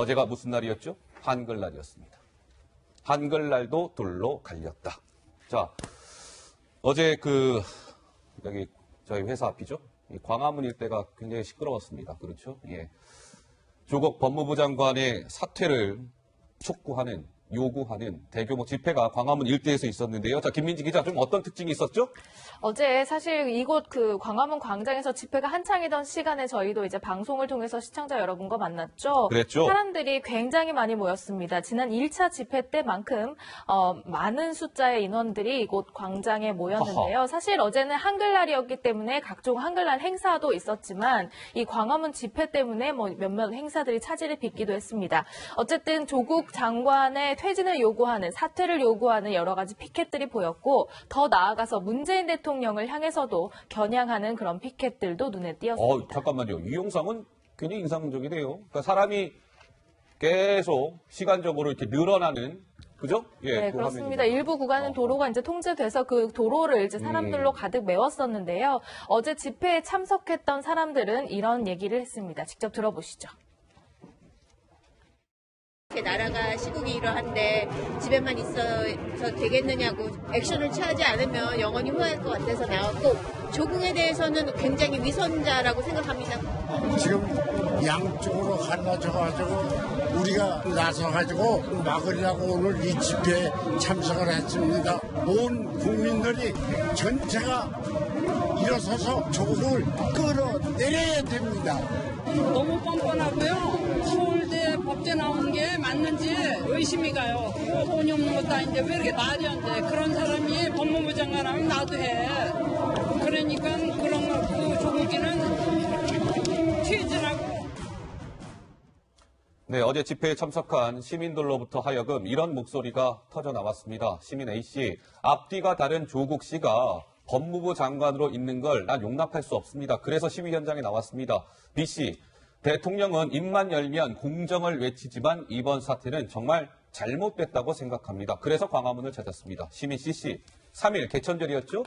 어제가 무슨 날이었죠? 한글날이었습니다. 한글날도 돌로 갈렸다. 자, 어제 여기 저희 회사 앞이죠? 광화문 일대가 굉장히 시끄러웠습니다. 그렇죠? 예. 조국 법무부 장관의 사퇴를 촉구하는, 요구하는 대규모 집회가 광화문 일대에서 있었는데요. 자, 김민지 기자, 좀 어떤 특징이 있었죠? 어제 사실 이곳 광화문 광장에서 집회가 한창이던 시간에 저희도 이제 방송을 통해서 시청자 여러분과 만났죠. 그랬죠. 사람들이 굉장히 많이 모였습니다. 지난 1차 집회 때만큼 많은 숫자의 인원들이 이곳 광장에 모였는데요. 아하. 사실 어제는 한글날이었기 때문에 각종 한글날 행사도 있었지만 이 광화문 집회 때문에 몇몇 행사들이 차질을 빚기도 했습니다. 어쨌든 조국 장관의 퇴진을 요구하는, 사퇴를 요구하는 여러 가지 피켓들이 보였고, 더 나아가서 문재인 대통령을 향해서도 겨냥하는 그런 피켓들도 눈에 띄었습니다. 잠깐만요. 이 영상은 굉장히 인상적이네요. 그러니까 사람이 계속 시간적으로 이렇게 늘어나는, 그죠? 예, 네, 그 그렇습니다. 화면이죠. 일부 구간은 도로가 이제 통제돼서 그 도로를 이제 사람들로 가득 메웠었는데요. 어제 집회에 참석했던 사람들은 이런 얘기를 했습니다. 직접 들어보시죠. 나라가 시국이 이러한데 집에만 있어서 되겠느냐고 액션을 취하지 않으면 영원히 후회할 것 같아서 나왔고, 조국에 대해서는 굉장히 위선자라고 생각합니다. 지금 양쪽으로 갈라져가지고 우리가 나서가지고 막으려고 오늘 이 집회에 참석을 했습니다. 온 국민들이 전체가 일어서서 조국을 끌어내려야 됩니다. 너무 뻔뻔하고요. 서울대 법제 나온 게 맞는지 의심이 가요. 돈이 없는 것도 아닌데 왜 이렇게 말이 안 돼. 그런 사람이 법무부 장관 하면 나도 해. 그러니까 그런 거, 조국이는 퇴진하고. 네, 어제 집회에 참석한 시민들로부터 하여금 이런 목소리가 터져 나왔습니다. 시민 A씨, 앞뒤가 다른 조국 씨가 법무부 장관으로 있는 걸 난 용납할 수 없습니다. 그래서 시위 현장에 나왔습니다. B씨, 대통령은 입만 열면 공정을 외치지만 이번 사태는 정말 잘못됐다고 생각합니다. 그래서 광화문을 찾았습니다. 시민 C씨, 3일 개천절이었죠?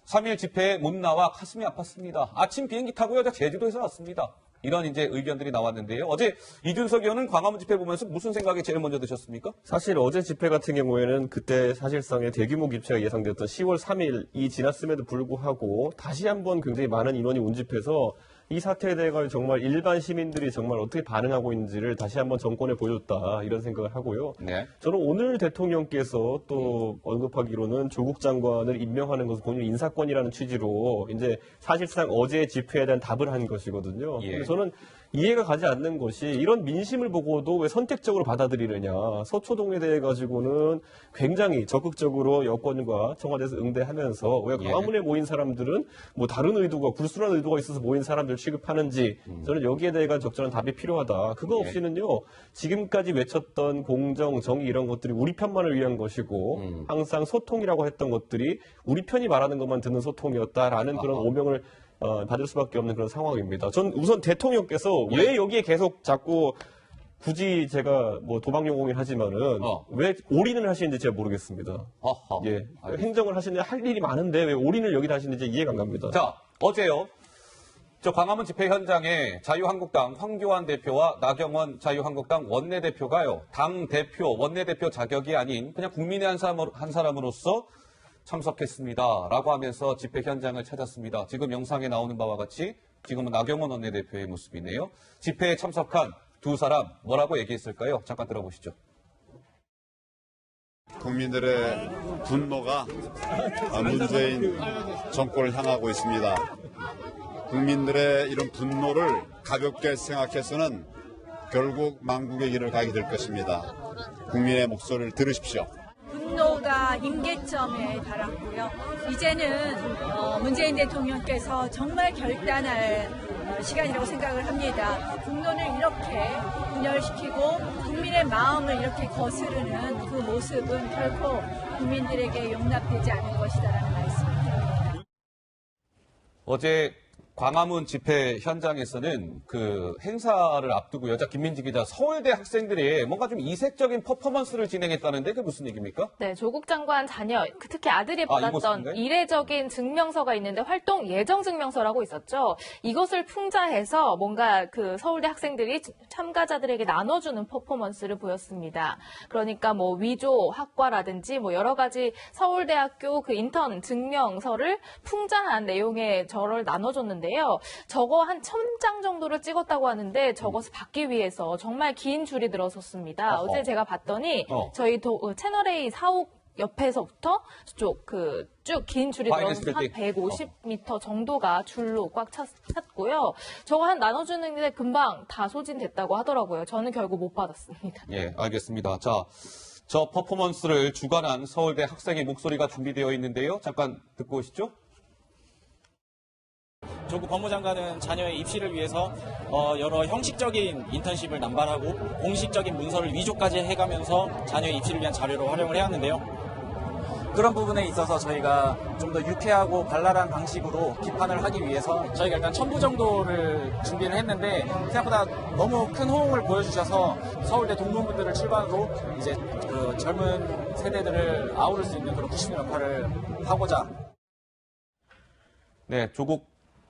3일 집회에 못 나와 가슴이 아팠습니다. 아침 비행기 타고요, 저 제주도에서 왔습니다. 이런 이제 의견들이 나왔는데요. 어제 이준석 의원은 광화문 집회 보면서 무슨 생각이 제일 먼저 드셨습니까? 사실 어제 집회 같은 경우에는 그때 사실상의 대규모 집회가 예상됐던 10월 3일이 지났음에도 불구하고 다시 한번 굉장히 많은 인원이 운집해서 이 사태에 대해 정말 일반 시민들이 정말 어떻게 반응하고 있는지를 다시 한번 정권에 보여줬다 이런 생각을 하고요. 네. 저는 오늘 대통령께서 또 언급하기로는 조국 장관을 임명하는 것은 본인 인사권이라는 취지로 이제 사실상 어제 집회에 대한 답을 한 것이거든요. 예. 근데 저는 이해가 가지 않는 것이 이런 민심을 보고도 왜 선택적으로 받아들이느냐. 서초동에 대해 가지고는 굉장히 적극적으로 여권과 청와대에서 응대하면서 왜 광화문에 모인 사람들은 뭐 다른 의도가 불순한 의도가 있어서 모인 사람들 취급하는지 저는 여기에 대해 적절한 답이 필요하다. 그거 없이는요. 지금까지 외쳤던 공정, 정의 이런 것들이 우리 편만을 위한 것이고 항상 소통이라고 했던 것들이 우리 편이 말하는 것만 듣는 소통이었다라는 그런 오명을 받을 수밖에 없는 그런 상황입니다. 전 우선 대통령께서 왜 여기에 계속 자꾸 굳이 제가 뭐 도박용공을 하지만은 왜 올인을 하시는지 제가 모르겠습니다. 예, 행정을 하시는데 할 일이 많은데 왜 올인을 여기다 하시는지 이해가 안 갑니다. 자, 어제요. 저 광화문 집회 현장에 자유한국당 황교안 대표와 나경원 자유한국당 원내대표가요. 당 대표, 원내대표 자격이 아닌 그냥 국민의 한 사람으로서 참석했습니다. 라고 하면서 집회 현장을 찾았습니다. 지금 영상에 나오는 바와 같이 지금은 나경원 원내대표의 모습이네요. 집회에 참석한 두 사람 뭐라고 얘기했을까요? 잠깐 들어보시죠. 국민들의 분노가 문재인 정권을 향하고 있습니다. 국민들의 이런 분노를 가볍게 생각해서는 결국 망국의 길을 가게 될 것입니다. 국민의 목소리를 들으십시오. 분노가 임계점에 달았고요. 이제는 문재인 대통령께서 정말 결단할 시간이라고 생각을 합니다. 분노를 이렇게 분열시키고 국민의 마음을 이렇게 거스르는 그 모습은 결코 국민들에게 용납되지 않을 것이다라는 말씀입니다. 어제 광화문 집회 현장에서는 그 행사를 앞두고요. 자, 김민지 기자, 서울대 학생들이 뭔가 좀 이색적인 퍼포먼스를 진행했다는데 그게 무슨 얘기입니까? 네, 조국 장관 자녀, 특히 아들이 이거 받았던 쓰는데? 이례적인 증명서가 있는데 활동 예정 증명서라고 있었죠. 이것을 풍자해서 뭔가 그 서울대 학생들이 참가자들에게 나눠주는 퍼포먼스를 보였습니다. 그러니까 뭐 위조 학과라든지 뭐 여러 가지 서울대학교 그 인턴 증명서를 풍자한 내용의 저를 나눠줬는데요. 저거 한 1000장 정도를 찍었다고 하는데 저것을 받기 위해서 정말 긴 줄이 들어섰습니다. 어허. 어제 제가 봤더니 어. 저희 채널A 사옥 옆에서부터 쭉 긴 줄이 파이낸스 들어서 한 빌딩. 150m 정도가 줄로 꽉 찼고요. 저거 한 나눠주는데 금방 다 소진됐다고 하더라고요. 저는 결국 못 받았습니다. 예, 알겠습니다. 자, 저 퍼포먼스를 주관한 서울대 학생의 목소리가 준비되어 있는데요. 잠깐 듣고 오시죠. 조국 법무장관은 자녀의 입시를 위해서 여러 형식적인 인턴십을 남발하고 공식적인 문서를 위조까지 해가면서 자녀의 입시를 위한 자료로 활용을 해왔는데요. 그런 부분에 있어서 저희가 좀 더 유쾌하고 발랄한 방식으로 비판을 하기 위해서 저희가 일단 1000부 정도를 준비를 했는데 생각보다 너무 큰 호응을 보여주셔서 서울대 동문분들을 출발로 이제 그 젊은 세대들을 아우를 수 있는 그런 부시는 역할을 하고자. 네, 조국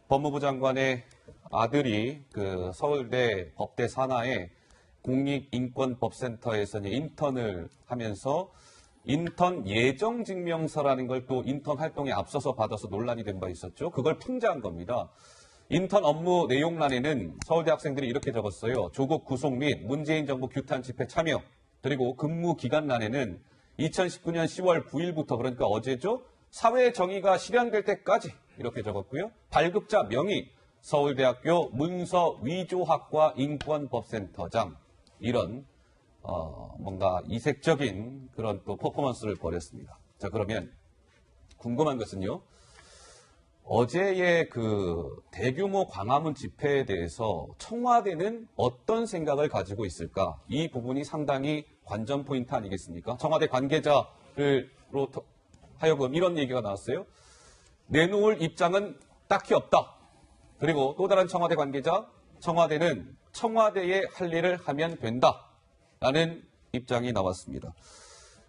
법무부 장관의 아들이 그 서울대 법대 산하의 공익인권법센터에서 이제 인턴을 하면서 인턴 예정증명서라는 걸 또 인턴 활동에 앞서서 받아서 논란이 된 바 있었죠. 그걸 풍자한 겁니다. 인턴 업무 내용란에는 서울대 학생들이 이렇게 적었어요. 조국 구속 및 문재인 정부 규탄 집회 참여, 그리고 근무 기간란에는 2019년 10월 9일부터 그러니까 어제죠. 사회 정의가 실현될 때까지 이렇게 적었고요. 발급자 명의 서울대학교 문서위조학과 인권법센터장, 이런 뭔가 이색적인 그런 또 퍼포먼스를 벌였습니다. 자, 그러면 궁금한 것은요. 어제의 그 대규모 광화문 집회에 대해서 청와대는 어떤 생각을 가지고 있을까? 이 부분이 상당히 관전 포인트 아니겠습니까? 청와대 관계자로 하여금 이런 얘기가 나왔어요. 내놓을 입장은 딱히 없다. 그리고 또 다른 청와대 관계자, 청와대는 청와대의 할 일을 하면 된다. 라는 입장이 나왔습니다.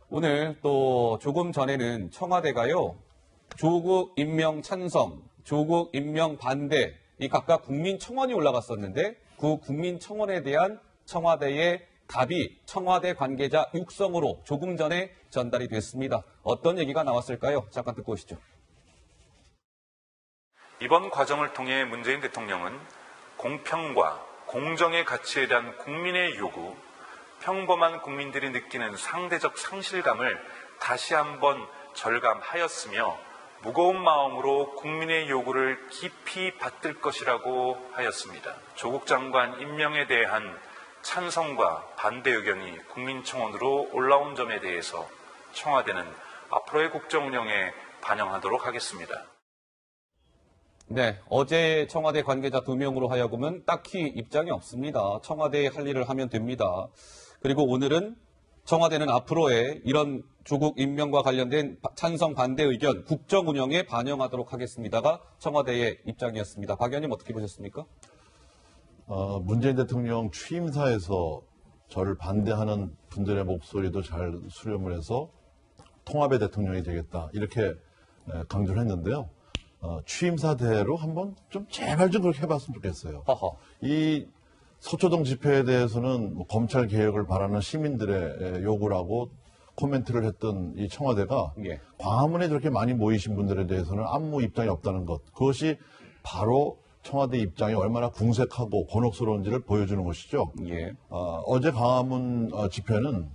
오늘 또 조금 전에는 청와대가요, 조국 임명 찬성, 조국 임명 반대, 이 각각 국민청원이 올라갔었는데 그 국민청원에 대한 청와대의 답이 청와대 관계자 육성으로 조금 전에 전달이 됐습니다. 어떤 얘기가 나왔을까요? 잠깐 듣고 오시죠. 이번 과정을 통해 문재인 대통령은 공평과 공정의 가치에 대한 국민의 요구, 평범한 국민들이 느끼는 상대적 상실감을 다시 한번 절감하였으며 무거운 마음으로 국민의 요구를 깊이 받들 것이라고 하였습니다. 조국 장관 임명에 대한 찬성과 반대 의견이 국민청원으로 올라온 점에 대해서 청와대는 앞으로의 국정 운영에 반영하도록 하겠습니다. 네, 어제 청와대 관계자 2명으로 하여금은 딱히 입장이 없습니다. 청와대의 할 일을 하면 됩니다. 그리고 오늘은 청와대는 앞으로의 이런 조국 임명과 관련된 찬성 반대 의견 국정 운영에 반영하도록 하겠습니다가 청와대의 입장이었습니다. 박 의원님 어떻게 보셨습니까? 문재인 대통령 취임사에서 저를 반대하는 분들의 목소리도 잘 수렴을 해서 통합의 대통령이 되겠다 이렇게 강조를 했는데요. 취임사대로 한번 좀 제발 좀 그렇게 해봤으면 좋겠어요. 허허. 이 서초동 집회에 대해서는 뭐 검찰 개혁을 바라는 시민들의 요구라고 코멘트를 했던 이 청와대가 예. 광화문에 저렇게 많이 모이신 분들에 대해서는 아무 입장이 없다는 것, 그것이 바로 청와대 입장이 얼마나 궁색하고 곤혹스러운지를 보여주는 것이죠. 예. 어제 광화문 집회는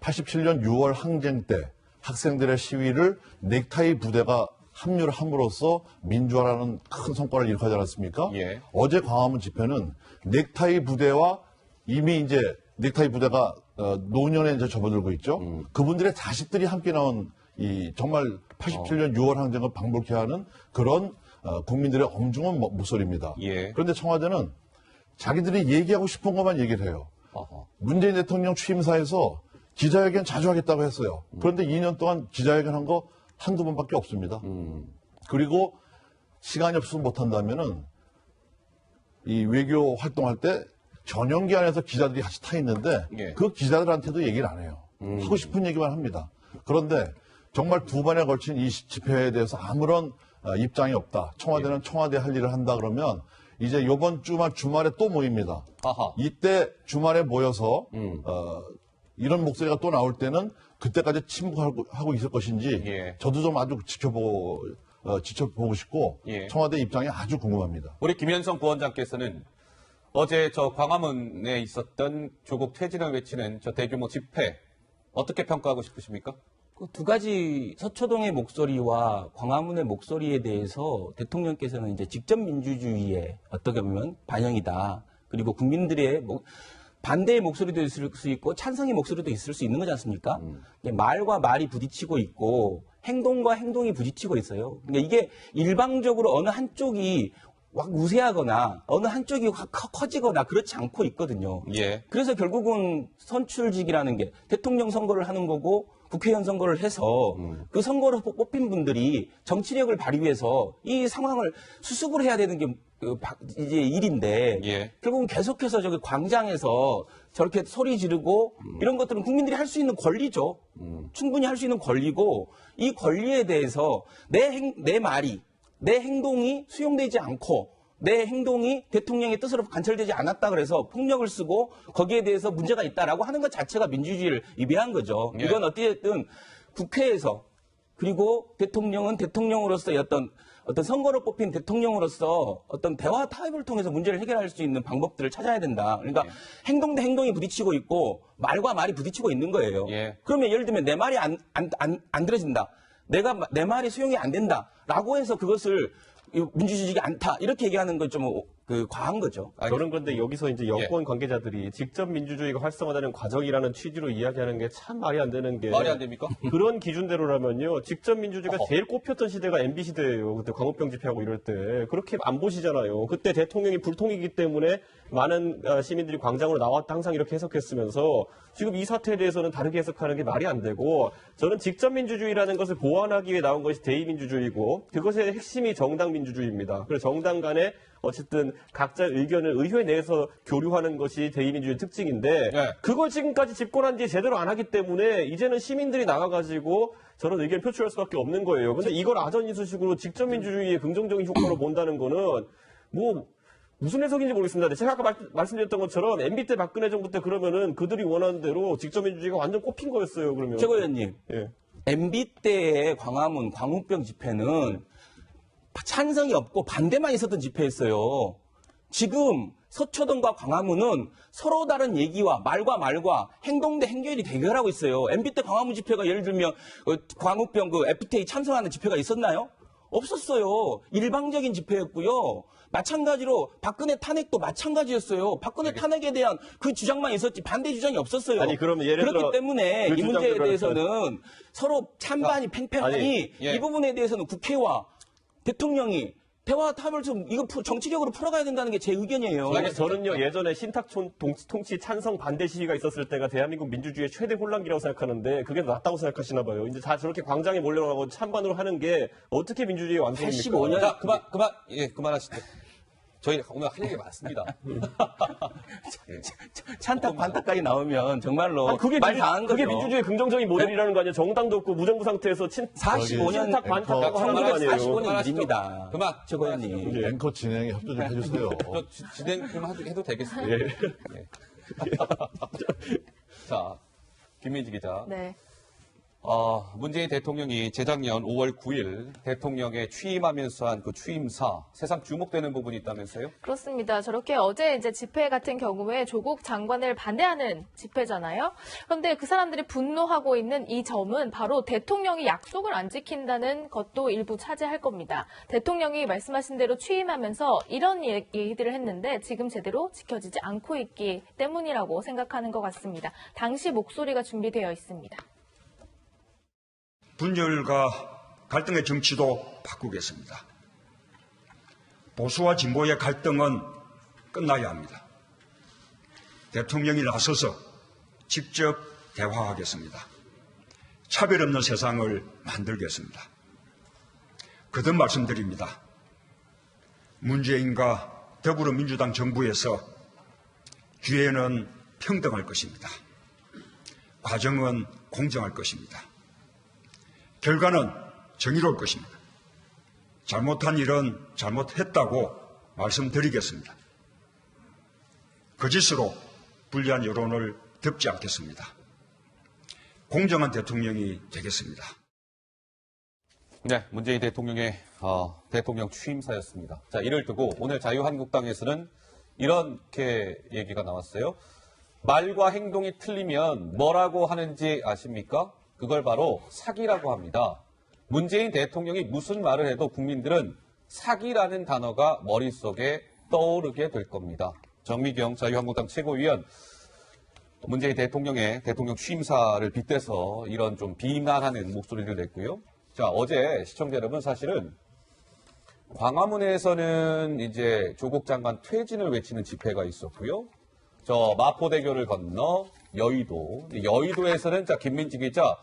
87년 6월 항쟁 때 학생들의 시위를 넥타이 부대가 합류를 함으로써 민주화라는 큰 성과를 일으키지 않았습니까? 예. 어제 광화문 집회는 넥타이 부대와 이미 이제 넥타이 부대가 노년에 이제 접어들고 있죠. 그분들의 자식들이 함께 나온 이 정말 87년 6월 항쟁을 방불케 하는 그런 국민들의 엄중한 목소리입니다. 예. 그런데 청와대는 자기들이 얘기하고 싶은 것만 얘기를 해요. 어허. 문재인 대통령 취임사에서 기자회견 자주 하겠다고 했어요. 그런데 2년 동안 기자회견 한 거 한두 번밖에 없습니다. 그리고 시간이 없어서 못한다면은 이 외교 활동할 때 전용기 안에서 기자들이 같이 타 있는데 예. 그 기자들한테도 얘기를 안 해요. 하고 싶은 얘기만 합니다. 그런데 정말 2번에 걸친 이 집회에 대해서 아무런 입장이 없다. 청와대는 청와대 할 일을 한다 그러면 이제 이번 주말에 또 모입니다. 아하. 이때 주말에 모여서 이런 목소리가 또 나올 때는 그때까지 침묵하고 있을 것인지 예. 저도 좀 아주 지켜보고 싶고 예. 청와대 입장이 아주 궁금합니다. 우리 김현성 부원장께서는 어제 저 광화문에 있었던 조국 퇴진을 외치는 저 대규모 집회 어떻게 평가하고 싶으십니까? 그 두 가지 서초동의 목소리와 광화문의 목소리에 대해서 대통령께서는 이제 직접 민주주의의 어떻게 보면 반영이다. 그리고 국민들의 반대의 목소리도 있을 수 있고 찬성의 목소리도 있을 수 있는 거지 않습니까? 말과 말이 부딪히고 있고 행동과 행동이 부딪히고 있어요. 그러니까 이게 일방적으로 어느 한쪽이 확 우세하거나 어느 한쪽이 확 커지거나 그렇지 않고 있거든요. 예. 그래서 결국은 선출직이라는 게 대통령 선거를 하는 거고 국회의원 선거를 해서 그 선거로 뽑힌 분들이 정치력을 발휘해서 이 상황을 수습을 해야 되는 게 이제 일인데 예. 결국은 계속해서 저기 광장에서 저렇게 소리 지르고 이런 것들은 국민들이 할 수 있는 권리죠. 충분히 할 수 있는 권리고 이 권리에 대해서 내 말이 내 행동이 수용되지 않고 내 행동이 대통령의 뜻으로 관철되지 않았다 그래서 폭력을 쓰고 거기에 대해서 문제가 있다라고 하는 것 자체가 민주주의를 위배한 거죠. 예. 이건 어찌됐든 국회에서 그리고 대통령은 대통령으로서의 어떤 선거로 뽑힌 대통령으로서 어떤 대화 타협을 통해서 문제를 해결할 수 있는 방법들을 찾아야 된다. 그러니까 행동 대 행동이 부딪히고 있고 말과 말이 부딪히고 있는 거예요. 예. 그러면 예를 들면 내 말이 안 들어진다. 내 말이 수용이 안 된다라고 해서 그것을 민주주의가 않다 이렇게 얘기하는 건 좀 과한 거죠. 저는 그런데 여기서 이제 여권 관계자들이 직접 민주주의가 활성화되는 과정이라는 취지로 이야기하는 게 참 말이 안 되는 게 말이 안 됩니까? 그런 기준대로라면요 직접 민주주의가 제일 꼽혔던 시대가 MB 시대예요. 그때 광우병 집회하고 이럴 때 그렇게 안 보시잖아요. 그때 대통령이 불통이기 때문에 많은 시민들이 광장으로 나왔다 항상 이렇게 해석했으면서 지금 이 사태에 대해서는 다르게 해석하는 게 말이 안 되고 저는 직접 민주주의라는 것을 보완하기 위해 나온 것이 대의민주주의고 그것의 핵심이 정당 민주주의입니다. 그래서 정당 간에 어쨌든 각자 의견을 의회 내에서 교류하는 것이 대의민주주의 특징인데 네. 그걸 지금까지 집권한 뒤에 제대로 안 하기 때문에 이제는 시민들이 나가가지고 저런 의견을 표출할 수밖에 없는 거예요. 근데 이걸 아전인수식으로 직접 민주주의의 긍정적인 효과로 본다는 거는 무슨 해석인지 모르겠습니다. 제가 아까 말씀드렸던 것처럼 MB 때 박근혜 정부 때 그러면은 그들이 원하는 대로 직접 민주주의가 완전 꼽힌 거였어요. 그러면 최고위원님, 예. MB 때의 광화문 광우병 집회는 찬성이 없고 반대만 있었던 집회였어요. 지금 서초동과 광화문은 서로 다른 얘기와 말과 행동 대 행동이 대결하고 있어요. MB 때 광화문 집회가 예를 들면 광우병 FTA 찬성하는 집회가 있었나요? 없었어요. 일방적인 집회였고요. 마찬가지로 박근혜 탄핵도 마찬가지였어요. 박근혜 탄핵에 대한 그 주장만 있었지 반대 주장이 없었어요. 아니 그러면 예를 들어 그렇기 때문에 그 이 문제에 주장들은- 대해서는 서로 찬반이 팽팽하니 아니, 예. 이 부분에 대해서는 국회와 대통령이 대화 타협을 좀 이거 정치적으로 풀어가야 된다는 게 제 의견이에요. 아니, 저는요, 예전에 신탁촌 통치 찬성 반대 시위가 있었을 때가 대한민국 민주주의의 최대 혼란기라고 생각하는데, 그게 낫다고 생각하시나 봐요. 이제 다 저렇게 광장에 몰려가고 찬반으로 하는 게 어떻게 민주주의의 완성입니까? 85년 자, 그만하시죠. 저희 오늘 할 얘기 많습니다. 찬탁 반탁까지 나오면 정말로 아니, 그게 거죠. 민주주의 긍정적인 모델이라는 거 아니에요? 정당도 없고 무정부 상태에서 45년 친탁 반탁하고 하는 거 아니에요? 45년 일입니다. 그만. 최고위원님. 앵커 진행에 협조 좀 해주세요. 저 진행 좀 해도 되겠습니다. 예. 네. 자, 김민지 기자. 네. 문재인 대통령이 재작년 5월 9일 대통령에 취임하면서 한 그 취임사, 세상 주목되는 부분이 있다면서요? 그렇습니다. 저렇게 어제 이제 집회 같은 경우에 조국 장관을 반대하는 집회잖아요. 그런데 그 사람들이 분노하고 있는 이 점은 바로 대통령이 약속을 안 지킨다는 것도 일부 차지할 겁니다. 대통령이 말씀하신 대로 취임하면서 이런 얘기들을 했는데 지금 제대로 지켜지지 않고 있기 때문이라고 생각하는 것 같습니다. 당시 목소리가 준비되어 있습니다. 분열과 갈등의 정치도 바꾸겠습니다. 보수와 진보의 갈등은 끝나야 합니다. 대통령이 나서서 직접 대화하겠습니다. 차별 없는 세상을 만들겠습니다. 거듭 말씀드립니다. 문재인과 더불어민주당 정부에서 기회는 평등할 것입니다. 과정은 공정할 것입니다. 결과는 정의로울 것입니다. 잘못한 일은 잘못했다고 말씀드리겠습니다. 거짓으로 불리한 여론을 덮지 않겠습니다. 공정한 대통령이 되겠습니다. 네, 문재인 대통령의 대통령 취임사였습니다. 자, 이를 두고 오늘 자유한국당에서는 이렇게 얘기가 나왔어요. 말과 행동이 틀리면 뭐라고 하는지 아십니까? 그걸 바로 사기라고 합니다. 문재인 대통령이 무슨 말을 해도 국민들은 사기라는 단어가 머릿속에 떠오르게 될 겁니다. 정미경 자유한국당 최고위원, 문재인 대통령의 대통령 취임사를 빗대서 이런 좀 비난하는 목소리를 냈고요. 자, 어제 시청자 여러분, 사실은 광화문에서는 이제 조국 장관 퇴진을 외치는 집회가 있었고요. 저 마포대교를 건너 여의도에서는 자, 김민지 기자,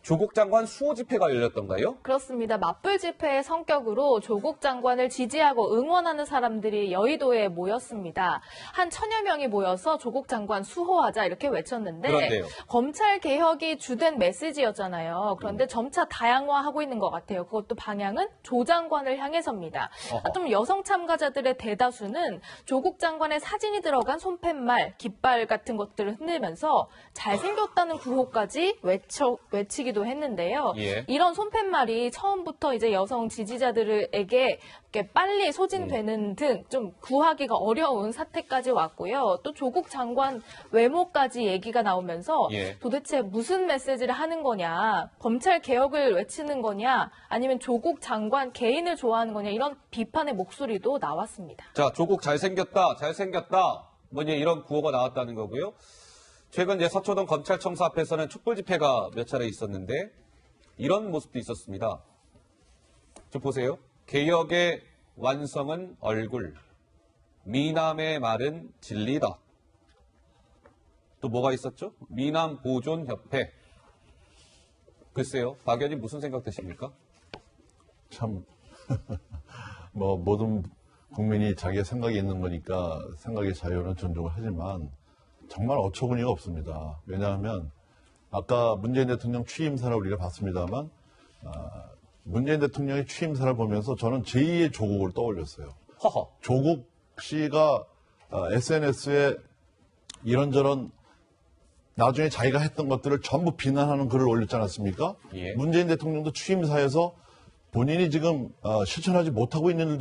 조국 장관 수호 집회가 열렸던가요? 그렇습니다. 맞불 집회의 성격으로 조국 장관을 지지하고 응원하는 사람들이 여의도에 모였습니다. 한 1000여 명이 모여서 조국 장관 수호하자 이렇게 외쳤는데 그런데요. 검찰 개혁이 주된 메시지였잖아요. 그런데 점차 다양화하고 있는 것 같아요. 그것도 방향은 조 장관을 향해서입니다. 좀 여성 참가자들의 대다수는 조국 장관의 사진이 들어간 손팻말, 깃발 같은 것들을 흔들면서 잘생겼다는 구호까지 외치기도 했는데요. 예. 이런 손팻말이 처음부터 이제 여성 지지자들에게 이렇게 빨리 소진되는 등 좀 구하기가 어려운 사태까지 왔고요. 또 조국 장관 외모까지 얘기가 나오면서 예. 도대체 무슨 메시지를 하는 거냐, 검찰 개혁을 외치는 거냐, 아니면 조국 장관 개인을 좋아하는 거냐, 이런 비판의 목소리도 나왔습니다. 자, 조국 잘생겼다, 뭐 이제 이런 구호가 나왔다는 거고요. 최근 이제 서초동 검찰청사 앞에서는 촛불 집회가 몇 차례 있었는데 이런 모습도 있었습니다. 좀 보세요. 개혁의 완성은 얼굴, 미남의 말은 진리다. 또 뭐가 있었죠? 미남 보존 협회. 글쎄요, 박 의원님 무슨 생각 드십니까? 참, 뭐, 모든 국민이 자기의 생각이 있는 거니까 생각의 자유는 존중을 하지만 정말 어처구니가 없습니다. 왜냐하면 아까 문재인 대통령 취임사를 우리가 봤습니다만 문재인 대통령의 취임사를 보면서 저는 제2의 조국을 떠올렸어요. 허허. 조국 씨가 SNS에 이런저런 나중에 자기가 했던 것들을 전부 비난하는 글을 올렸지 않았습니까? 예. 문재인 대통령도 취임사에서 본인이 지금 실천하지 못하고 있는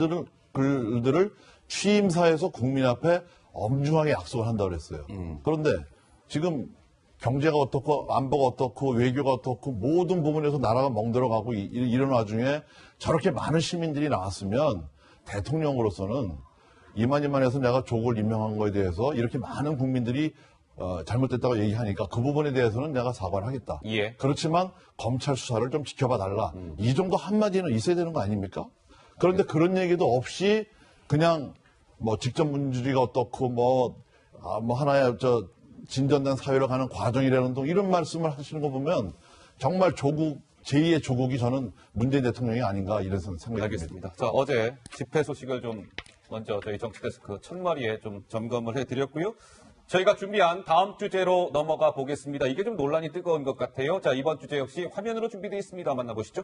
글들을 취임사에서 국민 앞에 엄중하게 약속을 한다고 그랬어요. 그런데 지금 경제가 어떻고 안보가 어떻고 외교가 어떻고 모든 부분에서 나라가 멍들어가고 이런 와중에 저렇게 많은 시민들이 나왔으면 대통령으로서는 이만해서 내가 조국을 임명한 거에 대해서 이렇게 많은 국민들이 잘못됐다고 얘기하니까 그 부분에 대해서는 내가 사과를 하겠다. 예. 그렇지만 검찰 수사를 좀 지켜봐 달라. 이 정도 한마디는 있어야 되는 거 아닙니까? 그런데 그런 얘기도 없이 그냥 뭐 직접 문주리가 어떻고 하나의 진전된 사회로 가는 과정이라는 등 이런 말씀을 하시는 거 보면 정말 조국 제2의 조국이 저는 문재인 대통령이 아닌가 이런 생각이 듭니다. 알겠습니다. 자, 어제 집회 소식을 좀 먼저 저희 정치데스크 첫머리에 좀 점검을 해드렸고요. 저희가 준비한 다음 주제로 넘어가 보겠습니다. 이게 좀 논란이 뜨거운 것 같아요. 자, 이번 주제 역시 화면으로 준비되어 있습니다. 만나보시죠.